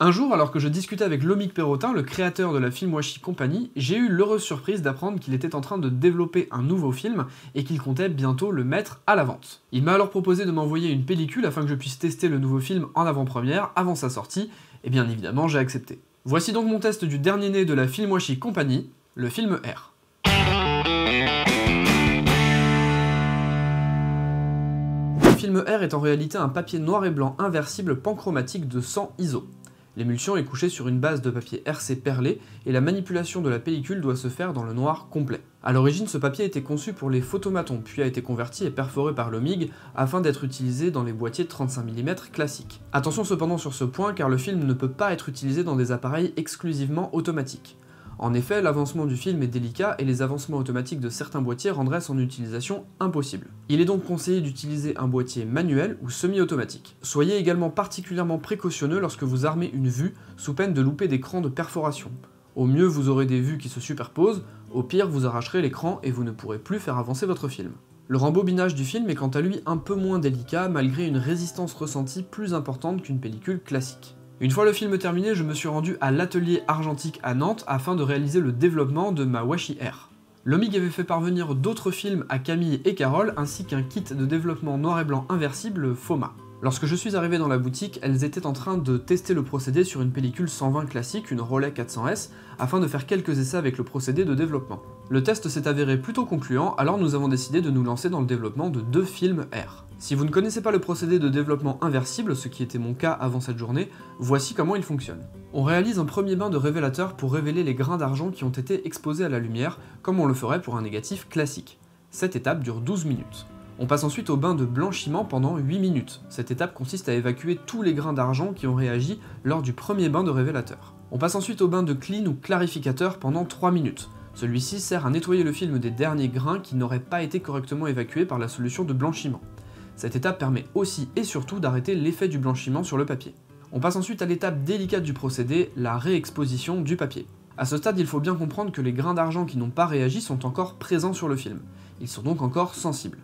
Un jour, alors que je discutais avec Lomique Perrotin, le créateur de la Filmwashi Company, j'ai eu l'heureuse surprise d'apprendre qu'il était en train de développer un nouveau film et qu'il comptait bientôt le mettre à la vente. Il m'a alors proposé de m'envoyer une pellicule afin que je puisse tester le nouveau film en avant-première avant sa sortie, et bien évidemment j'ai accepté. Voici donc mon test du dernier né de la Filmwashi Company, le film R. Le film R est en réalité un papier noir et blanc inversible panchromatique de 100 ISO. L'émulsion est couchée sur une base de papier RC perlé et la manipulation de la pellicule doit se faire dans le noir complet. A l'origine, ce papier était conçu pour les photomatons, puis a été converti et perforé par l'Omig afin d'être utilisé dans les boîtiers de 35 mm classiques. Attention cependant sur ce point car le film ne peut pas être utilisé dans des appareils exclusivement automatiques. En effet, l'avancement du film est délicat et les avancements automatiques de certains boîtiers rendraient son utilisation impossible. Il est donc conseillé d'utiliser un boîtier manuel ou semi-automatique. Soyez également particulièrement précautionneux lorsque vous armez une vue, sous peine de louper des crans de perforation. Au mieux, vous aurez des vues qui se superposent, au pire, vous arracherez l'écran et vous ne pourrez plus faire avancer votre film. Le rembobinage du film est quant à lui un peu moins délicat malgré une résistance ressentie plus importante qu'une pellicule classique. Une fois le film terminé, je me suis rendu à l'atelier argentique à Nantes afin de réaliser le développement de ma Washi R. L'Omig avait fait parvenir d'autres films à Camille et Carole ainsi qu'un kit de développement noir et blanc inversible FOMA. Lorsque je suis arrivé dans la boutique, elles étaient en train de tester le procédé sur une pellicule 120 classique, une Rolei 400S, afin de faire quelques essais avec le procédé de développement. Le test s'est avéré plutôt concluant, alors nous avons décidé de nous lancer dans le développement de 2 films R. Si vous ne connaissez pas le procédé de développement inversible, ce qui était mon cas avant cette journée, voici comment il fonctionne. On réalise un premier bain de révélateur pour révéler les grains d'argent qui ont été exposés à la lumière, comme on le ferait pour un négatif classique. Cette étape dure 12 minutes. On passe ensuite au bain de blanchiment pendant 8 minutes. Cette étape consiste à évacuer tous les grains d'argent qui ont réagi lors du premier bain de révélateur. On passe ensuite au bain de clean ou clarificateur pendant 3 minutes. Celui-ci sert à nettoyer le film des derniers grains qui n'auraient pas été correctement évacués par la solution de blanchiment. Cette étape permet aussi et surtout d'arrêter l'effet du blanchiment sur le papier. On passe ensuite à l'étape délicate du procédé, la réexposition du papier. A ce stade, il faut bien comprendre que les grains d'argent qui n'ont pas réagi sont encore présents sur le film. Ils sont donc encore sensibles.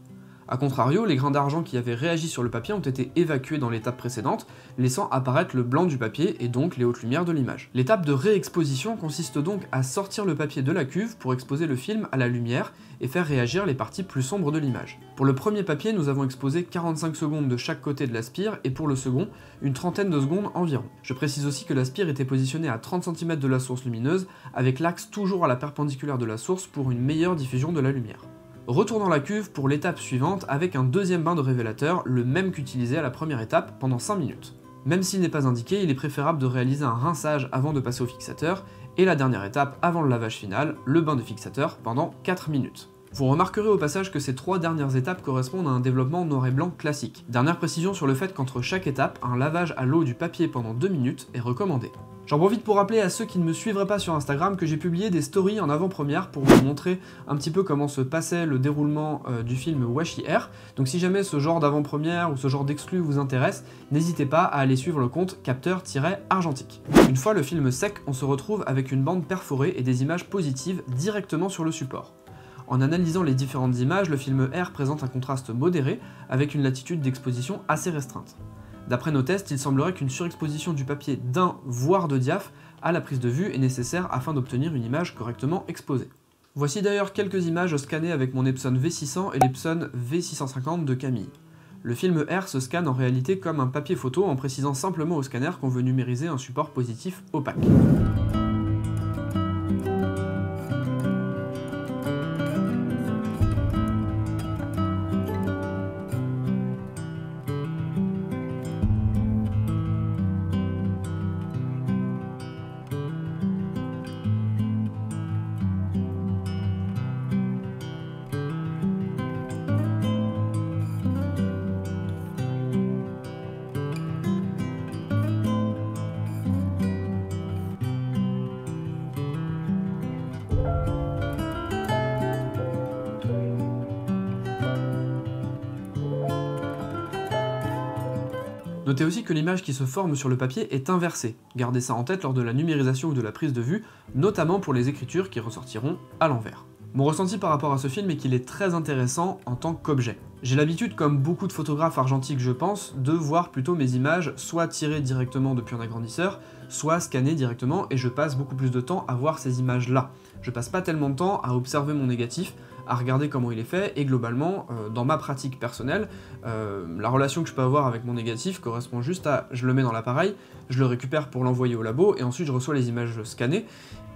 A contrario, les grains d'argent qui avaient réagi sur le papier ont été évacués dans l'étape précédente, laissant apparaître le blanc du papier et donc les hautes lumières de l'image. L'étape de réexposition consiste donc à sortir le papier de la cuve pour exposer le film à la lumière et faire réagir les parties plus sombres de l'image. Pour le premier papier, nous avons exposé 45 secondes de chaque côté de la spire et pour le second, une trentaine de secondes environ. Je précise aussi que la spire était positionnée à 30 cm de la source lumineuse, avec l'axe toujours à la perpendiculaire de la source pour une meilleure diffusion de la lumière. Retour dans la cuve pour l'étape suivante avec un deuxième bain de révélateur, le même qu'utilisé à la première étape pendant 5 minutes. Même s'il n'est pas indiqué, il est préférable de réaliser un rinçage avant de passer au fixateur, et la dernière étape avant le lavage final, le bain de fixateur pendant 4 minutes. Vous remarquerez au passage que ces 3 dernières étapes correspondent à un développement noir et blanc classique. Dernière précision sur le fait qu'entre chaque étape, un lavage à l'eau du papier pendant 2 minutes est recommandé. J'en profite pour rappeler à ceux qui ne me suivraient pas sur Instagram que j'ai publié des stories en avant-première pour vous montrer un petit peu comment se passait le déroulement du film Washi R. Donc si jamais ce genre d'avant-première ou ce genre d'exclu vous intéresse, n'hésitez pas à aller suivre le compte capteur-argentique. Une fois le film sec, on se retrouve avec une bande perforée et des images positives directement sur le support. En analysant les différentes images, le film R présente un contraste modéré avec une latitude d'exposition assez restreinte. D'après nos tests, il semblerait qu'une surexposition du papier d'1 voire de diaph à la prise de vue est nécessaire afin d'obtenir une image correctement exposée. Voici d'ailleurs quelques images scannées avec mon Epson V600 et l'Epson V650 de Camille. Le film R se scanne en réalité comme un papier photo en précisant simplement au scanner qu'on veut numériser un support positif opaque. Notez aussi que l'image qui se forme sur le papier est inversée. Gardez ça en tête lors de la numérisation ou de la prise de vue, notamment pour les écritures qui ressortiront à l'envers. Mon ressenti par rapport à ce film est qu'il est très intéressant en tant qu'objet. J'ai l'habitude, comme beaucoup de photographes argentiques je pense, de voir plutôt mes images soit tirées directement depuis un agrandisseur, soit scannées directement, et je passe beaucoup plus de temps à voir ces images-là. Je passe pas tellement de temps à observer mon négatif, à regarder comment il est fait, et globalement, dans ma pratique personnelle, la relation que je peux avoir avec mon négatif correspond juste à je le mets dans l'appareil, je le récupère pour l'envoyer au labo, et ensuite je reçois les images scannées,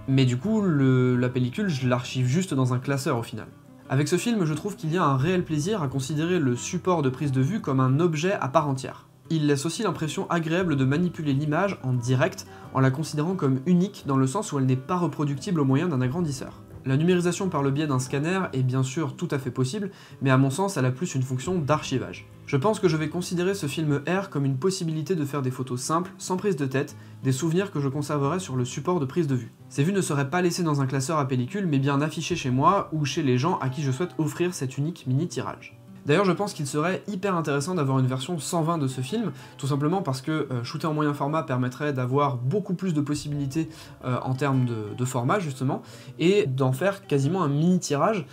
mais du coup, la pellicule, je l'archive juste dans un classeur au final. Avec ce film, je trouve qu'il y a un réel plaisir à considérer le support de prise de vue comme un objet à part entière. Il laisse aussi l'impression agréable de manipuler l'image en direct, en la considérant comme unique dans le sens où elle n'est pas reproductible au moyen d'un agrandisseur. La numérisation par le biais d'un scanner est bien sûr tout à fait possible, mais à mon sens elle a plus une fonction d'archivage. Je pense que je vais considérer ce film R comme une possibilité de faire des photos simples, sans prise de tête, des souvenirs que je conserverai sur le support de prise de vue. Ces vues ne seraient pas laissées dans un classeur à pellicule, mais bien affichées chez moi ou chez les gens à qui je souhaite offrir cet unique mini-tirage. D'ailleurs, je pense qu'il serait hyper intéressant d'avoir une version 120 de ce film, tout simplement parce que shooter en moyen format permettrait d'avoir beaucoup plus de possibilités en termes de format, justement, et d'en faire quasiment un mini-tirage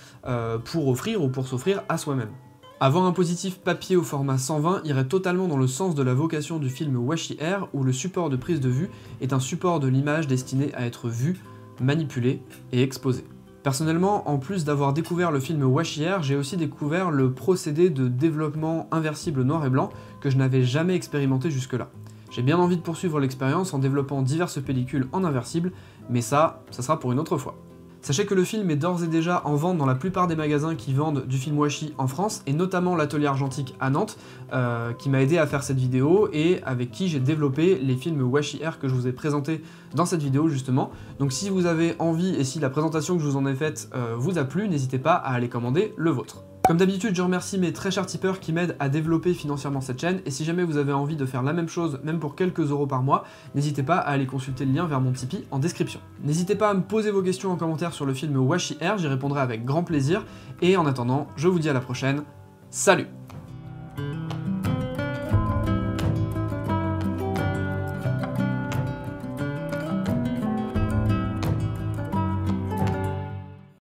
pour offrir ou pour s'offrir à soi-même. Avoir un positif papier au format 120 irait totalement dans le sens de la vocation du film Washi Air, où le support de prise de vue est un support de l'image destiné à être vu, manipulé et exposé. Personnellement, en plus d'avoir découvert le film Washi Air, j'ai aussi découvert le procédé de développement inversible noir et blanc que je n'avais jamais expérimenté jusque-là. J'ai bien envie de poursuivre l'expérience en développant diverses pellicules en inversible, mais ça sera pour une autre fois. Sachez que le film est d'ores et déjà en vente dans la plupart des magasins qui vendent du film Washi en France, et notamment l'atelier argentique à Nantes, qui m'a aidé à faire cette vidéo, et avec qui j'ai développé les films Washi Air que je vous ai présentés dans cette vidéo justement. Donc si vous avez envie, et si la présentation que je vous en ai faite vous a plu, n'hésitez pas à aller commander le vôtre. Comme d'habitude, je remercie mes très chers tipeurs qui m'aident à développer financièrement cette chaîne, et si jamais vous avez envie de faire la même chose, même pour quelques euros par mois, n'hésitez pas à aller consulter le lien vers mon Tipeee en description. N'hésitez pas à me poser vos questions en commentaire sur le film Washi Air, j'y répondrai avec grand plaisir, et en attendant, je vous dis à la prochaine, salut!